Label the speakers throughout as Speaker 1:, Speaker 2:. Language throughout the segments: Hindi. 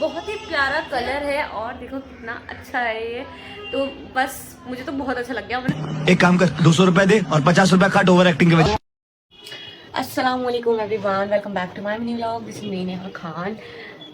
Speaker 1: बहुत ही प्यारा कलर है और देखो कितना अच्छा है ये। तो बस मुझे तो बहुत अच्छा लग गया। मैंने
Speaker 2: एक काम कर 200 रुपए दे और 50 रुपए काट ओवर एक्टिंग के वजह।
Speaker 1: अस्सलाम वालेकुम everyone, welcome back to my mini vlog. This is me Neha Khan.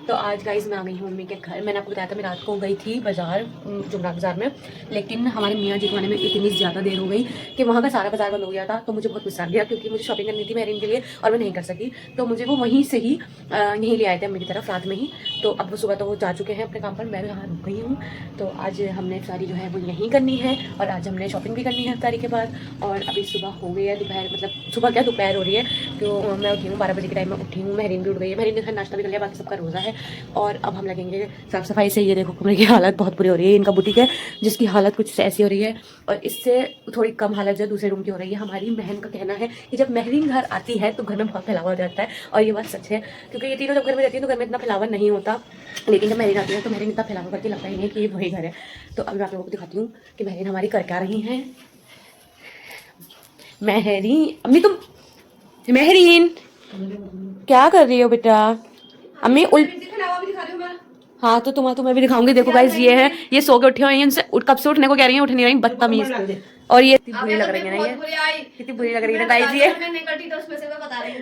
Speaker 1: तो आज गाइस मैं आ गई हूँ मम्मी के घर। मैंने आपको बताया था मैं रात को गई थी बाज़ार, जुमरा बाज़ार में, लेकिन हमारे मियाँ जी को आने में इतनी ज़्यादा देर हो गई कि वहाँ का सारा बाज़ार बंद हो गया था। तो मुझे बहुत गुस्सा आ गया क्योंकि मुझे शॉपिंग करनी थी मेहरीन के लिए और मैं नहीं कर सकी। तो मुझे वो वहीं से ही यहीं ले आए थे मेरी तरफ रात में ही। तो अब वो सुबह तो वो जा चुके हैं अपने काम पर, मैं यहाँ रुक गई हूँ। तो आज हमने सारी जो है वो यहीं करनी है और आज हमने शॉपिंग भी करनी है इफ्तारी के बाद। और अभी सुबह हो गई है, दोपहर मतलब सुबह क्या दोपहर हो रही है। तो मैं उठी हूँ 12 बजे के टाइम में उठी हूँ। मेहरीन भी उठ गई है, मेहरीन ने घर नाश्ता भी कर लिया, बाकी सबका रोज़ा है। और अब हम लगेंगे साफ़ सफाई से। ये देखो कमरे की हालत बहुत बुरी हो रही है। इनका बुटीक है जिसकी हालत कुछ ऐसी हो रही है और इससे थोड़ी कम हालत जो दूसरे रूम की हो रही है। हमारी बहन का कहना है कि जब मेहरीन घर आती है तो घर में बहुत फैलावा हो जाता है और ये बात सच है क्योंकि ये तीनों जब घर में रहती है तो घर में इतना फैलावा नहीं होता, लेकिन जब मेहरीन आती है तो मेहरीन इतना फैलावा करके लगता ही नहीं कि ये वही घर है। तो अभी मैं आप लोगों को दिखाती हूँ कि मेहरीन हमारी कर क्या रही हैं। मेहरीन, अम्मी तुम, मेहरीन क्या कर रही हो बेटा? अम्मी हाँ तो तुम्हें भी दिखाऊंगी। देखो गाइस ये है, ये सो के उठे हुए हैं, इनसे कब से उठने को कह रही हैं, उठ नहीं रही, बदतमीज। और ये कितनी बुरी लग रही है ना, ये कितनी बुरी लग रही है गाइस ये।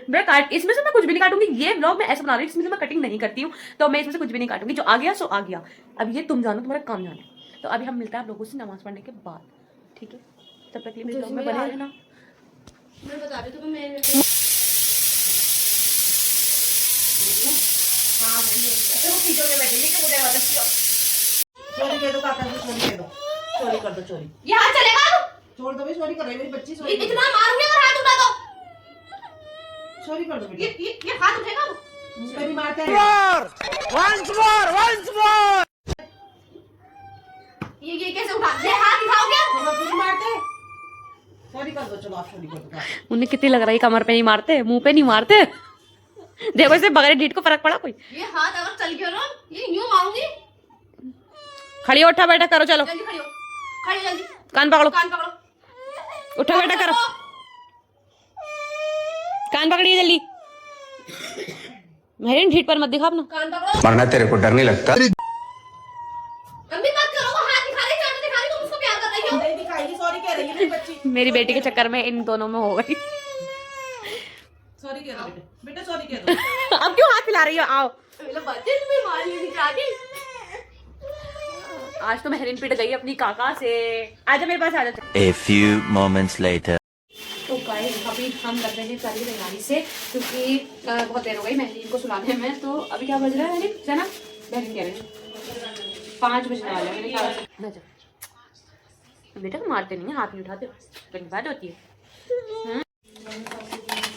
Speaker 1: मैं काट, इसमें से मैं कुछ भी नहीं काटूंगी। ये व्लॉग मैं ऐसा बना रही हूँ इसमें से मैं कटिंग नहीं करती हूँ, तो मैं इसमें से कुछ भी नहीं काटूंगी। जो आ गया सो आ गया। अब ये तुम जानो, तुम्हारा काम जाने। तो अभी हम मिलते हैं आप लोगों से नमाज पढ़ने के बाद, ठीक है? तब तक के लिए व्लॉग में बने रहना। मैं बता रही हूँ मैं
Speaker 3: चोरी कह दो काका को, चोरी कह दो, चोरी कर दो, चोरी
Speaker 1: ये हाथ चलेगा
Speaker 3: छोड़ दो भाई, चोरी कर रही है मेरी बच्ची, चोरी
Speaker 1: इतना मारूंगी अगर हाथ उठा दो।
Speaker 3: चोरी कर दो बेटा,
Speaker 1: ये हाथ उठेगा
Speaker 3: मुंह पे नहीं मारते हैं।
Speaker 2: once more
Speaker 1: ये कैसे उठा, ये हाथ उठाओगे?
Speaker 3: हम अपने नहीं मारते, चोरी कर दो, चलो आप चोरी कर दो।
Speaker 1: उन्हें कितनी लग रही है, कमर पे नहीं मारते, मुंह पे नहीं मारते। देखो इसे बगैर डीट को फर्क पड़ा कोई? ये हाथ अगर चल गया ना, ये यूं मारूंगी। खड़ी हो, उठा बैठा करो, चलो जल्दी खड़ी हो, खड़ी जल्दी, कान पकड़ो, कान पकड़ो, उठो बैठा करो, कान पकड़िए जल्दी। मेहरीन ढीठ पर मत दिखा अपना, कान पकड़ो।
Speaker 2: मरना तेरे को डर नहीं लगता?
Speaker 1: अम्मी मत करो, वो हाथ दिखा रही, चांद दिखा रही, तुम उसको प्यार कर रही हो।
Speaker 3: नहीं दिखाएगी, सॉरी कह रही है मेरी बच्ची।
Speaker 1: मेरी बेटी के चक्कर में इन दोनों में हो गई।
Speaker 3: सॉरी कह दो बेटा, बेटा सॉरी कह दो।
Speaker 1: अब क्यों हाथ हिला रही हो? आओ, बच्चे तुम्हें मार लेनी चाहती। आज तो मेहरीन पिट गई अपनी काका से। आजा मेरे पास, आजा।
Speaker 2: A few moments later.
Speaker 1: तो गाइस अभी हम लग रहे हैं सारी तैयारी से क्योंकि बहुत देर हो गई मेहरीन को सुलाने में। तो अभी क्या बज रहा है मेहरीन, है ना? मेहरीन कह रही है 5 बजने वाले हैं। मैंने कहा बेटा तुम मारते नहीं है, हाथ नहीं उठाते, बड़ी बात होती है।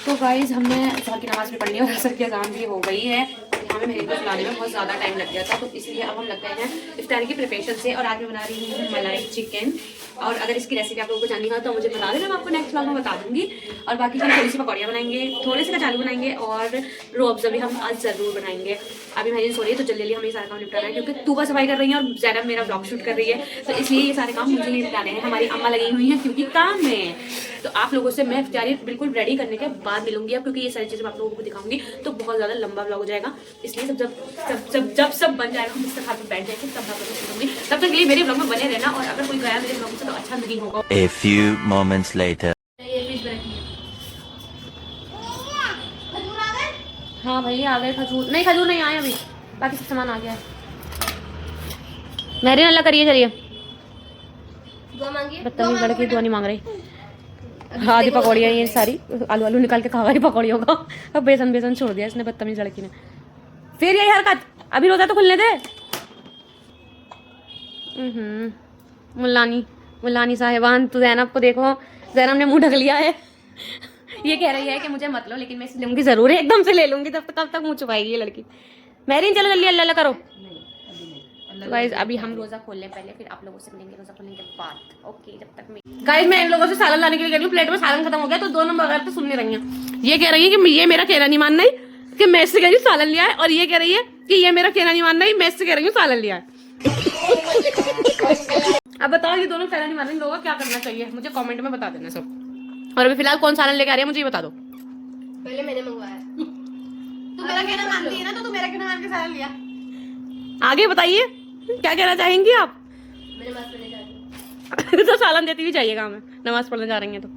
Speaker 1: तो गाइस हमने सुबह की नमाज भी पढ़नी है और असर की अजान भी हो गई है। हमें मेहरीन को सुलाने में बहुत ज़्यादा टाइम लग गया था, तो इसलिए अब हम लग गए हैं इफ्तारी की प्रिपरेशन से। और आज मैं बना रही हूँ मलाई चिकन। और अगर इसकी रेसिपी आप लोगों को जाननी हो तो मुझे बता देना, मैं आपको नेक्स्ट व्लॉग में बता दूंगी। और बाकी हम थोड़ी सी पकौड़ियाँ बनाएंगे, थोड़े से कचालू बनाएंगे और रोअफ़ज़ा भी हम आज ज़रूर बनाएंगे। अभी मेहरीन सो रही है तो जल्दी हमें ये सारा काम निपटाना है क्योंकि तूबा सफाई कर रही है और ज़ैनब मेरा व्लॉग शूट कर रही है, तो इसलिए ये सारे काम मुझे निपटाने हैं। हमारी अम्मा लगी हुई हैं क्योंकि काम में। तो आप लोगों से मैं इफ्तारी बिल्कुल रेडी करने के बाद मिलूंगी अब, क्योंकि ये सारी चीज़ें मैं आप लोगों को दिखाऊंगी तो बहुत ज़्यादा लंबा व्लॉग हो जाएगा। इसलिए जब बन जाएगा हम इसके साथ बैठ जाएंगे तब आप लोगों से मिलूंगी। तब तक ये मेरे व्लॉग में बने रहना और अगर कोई गया मेरे व्लॉग से तो अच्छा नहीं होगा।
Speaker 2: A few moments later.
Speaker 1: हाँ भाई आ गए खजूर, नहीं खजूर नहीं आए अभी, बाकी सब सामान आ गया है। मेहरीन अल्लाह करिए, चलिए बदतमीज लड़की दुआ नहीं मांग रही। आधी पकौड़ियाँ ये सारी आलू आलू निकाल के खा गई पकौड़ियों का। अब बेसन छोड़ दिया इसने, बदतमीज लड़की ने। फिर यही हरकत, अभी रोजा तो खुलने दे। मुल्लानी साहिबान, तो जैनब को देखो, जैनब ने मुंह ढक लिया है। ये कह रही है कि मुझे मत लो, लेकिन मैं इसे लूंगी जरूर, एकदम से ले लूंगी। तब तक मुंह छुपाएगी ये लड़की। मेहरीन चलो जल्दी अल्लाह करो। गाइस अभी हम रोजा खोल लें पहले, फिर आप लोगों से मिलेंगे रोजा खोलने के बाद। ओके जब तक मैं गाइस मैं इन लोगों से सालन लाने के लिए कह रही हूँ, प्लेट में सालन खत्म हो गया तो 2 नंबर वगैरह तो सुन नहीं रही हैं। ये कह रही है कि ये मेरा कहना नहीं मानना है कि मैं इससे कह रही हूँ सालन लिया है, और ये कह रही है कि ये मेरा कहना नहीं मानना है, मैं इससे कह रही हूँ सालन लिया है। अब बताओ ये दोनों कहना नहीं मान रहे, इन लोगों को क्या करना चाहिए मुझे कमेंट में बता देना सब। और अभी फिलहाल कौन सालन लेके आ रही है मुझे ये बता दो। पहले मैंने मंगवाया। तू मेरा कहना मानती है ना, तो तू मेरा कहना मान के सालन लिया। आगे बताइए क्या कहना चाहेंगी आप? तो सालन देती भी चाहिएगा हमें, नमाज पढ़ने जा रही हैं तो।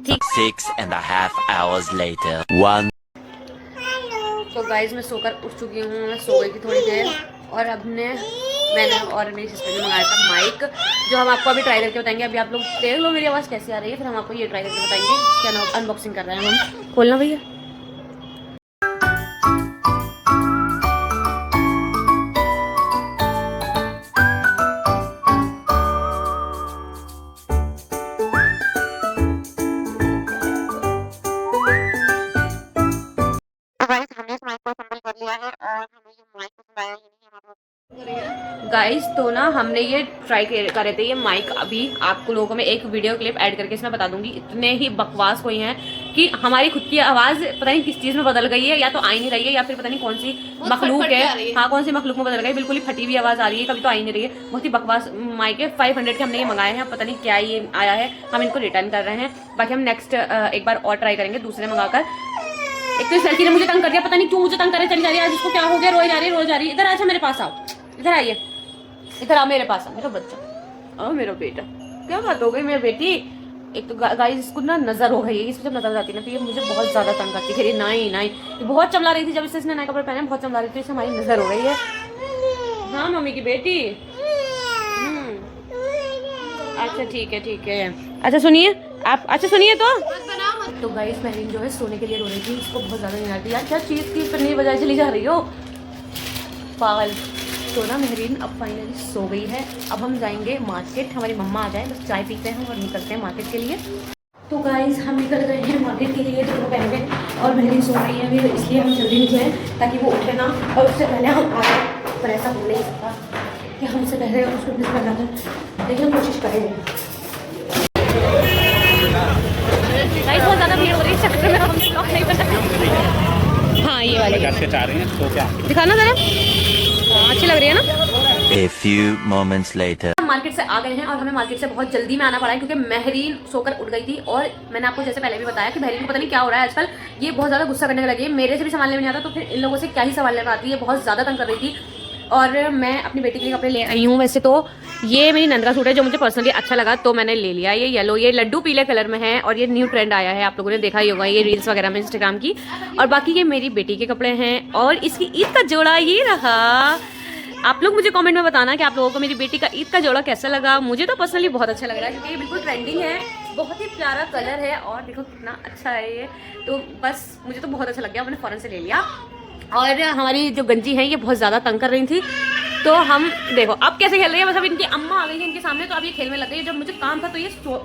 Speaker 2: 6.5 hours later. 1.
Speaker 1: तो गाइज मैं सोकर उठ चुकी हूँ, मैं सो गई थी थोड़ी देर और अब मैंने और मेरी सिस्टर ने मंगाया था माइक, जो हम आपको अभी ट्राई करके बताएंगे। अभी आप लोग देख लो मेरी आवाज़ कैसी आ रही है, फिर हम आपको ये ट्राई करके बताएंगे। क्या अनबॉक्सिंग कर रहे हैं हम, खोलना भैया। गाइस तो ना हमने ये ट्राई करे थे ये माइक, अभी आपको लोगों को मैं एक वीडियो क्लिप ऐड करके इसमें बता दूंगी। इतने ही बकवास हुई हैं कि हमारी खुद की आवाज़ पता नहीं किस चीज़ में बदल गई है, या तो आ ही नहीं रही है या फिर पता नहीं कौन सी मखलूक है। हाँ, कौन सी मखलूक में बदल गई, बिल्कुल ही फटी हुई आवाज़ आ रही है, कभी तो आ ही नहीं रही है। बहुत ही बकवास माइक है। 500 के हमने ये मंगाए हैं, पता नहीं क्या ये आया है, हम इनको रिटर्न कर रहे हैं। बाकी हम नेक्स्ट एक बार और ट्राई करेंगे दूसरे मंगाकर। एक तो इस लड़की ने मुझे तंग कर दिया, पता नहीं क्यों मुझे तंग करे चली जा रही है, जिसको क्या हो गया, रोई जा रही है। इधर अच्छा मेरे पास आओ, इधर आइए, इधर आओ मेरे पास, मेरा बच्चा, मेरा बेटा, क्या बात हो गई मेरी बेटी। एक तो गाइस इसको ना नजर हो गई है, इसको जब नजर जाती है ना तो ये मुझे बहुत ज्यादा तंग करती है। नहीं ये बहुत चमला रही थी, जब इससे इसने नए कपड़े पहने बहुत चमला रही थी, इससे हमारी नजर हो गई है। हाँ मम्मी की बेटी। अच्छा ठीक है। अच्छा सुनिए आप, अच्छा सुनिए तो गाइस मेहरीन जो है सोने के लिए रो रही थी, इसको बहुत ज्यादा नींद आ रही थी। यार क्या चीज की पन्नी बजाय चली जा रही हो पागल। तो ना मेहरीन अब फाइनली सो गई है। अब हम जाएंगे मार्केट, हमारी मम्मा आ जाए, बस चाय पीते हैं और निकलते हैं मार्केट के लिए। तो गाइस हम निकल गए हैं मार्केट के लिए दोनों पहले, और मेहरीन सो रही है अभी, इसलिए हम जल्दी निकले ताकि वो उठे ना और उससे पहले हम आ जाए। पर ऐसा हो नहीं सकता कि हमसे पहले उसको मिस कर जाए, लेकिन कोशिश करेंगे। गाइस बहुत ज़्यादा भीड़ हो रही है, चक्कर में हमने ब्लॉग नहीं बना। हाँ ये वाली
Speaker 4: चाह रही हैं तो क्या
Speaker 1: दिखाना जरा, अच्छी लग रही है ना।
Speaker 2: A few moments later.
Speaker 1: हम मार्केट से आ गए हैं और हमें मार्केट से बहुत जल्दी में आना पड़ा है क्योंकि मेहरीन सोकर उठ गई थी। और मैंने आपको जैसे पहले भी बताया कि मेहरीन को पता नहीं क्या हो रहा है आजकल, ये बहुत ज़्यादा गुस्सा करने लगी है। मेरे से भी संभालने में नहीं आता तो फिर इन लोगों से क्या ही संभालने में आती है, बहुत ज़्यादा तंग कर रही थी। और मैं अपनी बेटी के लिए कपड़े ले आई हूँ। वैसे तो ये मेरी नंद का सूट है जो मुझे पर्सनली अच्छा लगा तो मैंने ले लिया। ये येलो, ये लड्डू पीले कलर में है और ये न्यू ट्रेंड आया है, आप लोगों ने देखा ही होगा ये रील्स वगैरह में इंस्टाग्राम की। और बाकी ये मेरी बेटी के कपड़े हैं और इसकी ईद का जोड़ा ये रहा। आप लोग मुझे कमेंट में बताना कि आप लोगों को मेरी बेटी का ईद का जोड़ा कैसा लगा। मुझे तो पर्सनली बहुत अच्छा लग रहा है क्योंकि ये बिल्कुल ट्रेंडिंग है, बहुत ही प्यारा कलर है और देखो कितना अच्छा है ये। तो बस मुझे तो बहुत अच्छा लग गया, मैंने फ़ौरन से ले लिया। और हमारी जो गंजी है ये बहुत ज़्यादा तंग कर रही थी तो हम देखो अब कैसे खेल रही है। बस अब इनकी अम्मा आ गई है इनके सामने तो अब ये खेल में लग गई है। जब मुझे काम था तो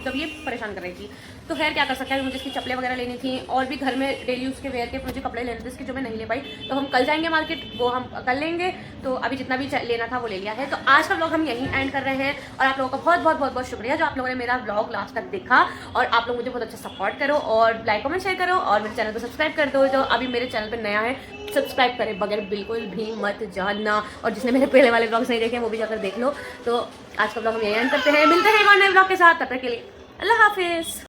Speaker 1: जब ये परेशान कर रही थी तो खैर क्या कर सकते हैं। मुझे इसकी चप्पलें वगैरह लेनी थी और भी घर में डेली यूज़ के वेयर के मुझे कपड़े लेने थे इसके, जो मैं नहीं ले पाई। तो हम कल जाएंगे मार्केट, वो हम कर लेंगे। तो अभी जितना भी लेना था वो ले लिया है। तो आज का ब्लॉग हम यहीं एंड कर रहे हैं और आप लोगों का बहुत शुक्रिया जो आप लोगों ने मेरा ब्लॉग लास्ट तक देखा। और आप लोग मुझे बहुत अच्छा सपोर्ट करो और लाइक कमेंट शेयर करो और मेरे चैनल को सब्सक्राइब कर दो। जो अभी मेरे चैनल पर नया है सब्सक्राइब करे बगैर बिल्कुल भी मत जानना। और जिसने मेरे पहले वाले ब्लॉग्स नहीं देखे वो भी जाकर देख लो। तो आज का ब्लॉग हम यहीं एंड करते हैं, मिलते हैं एक और नए ब्लॉग के साथ, तब तक के लिए अल्लाह हाफिज़।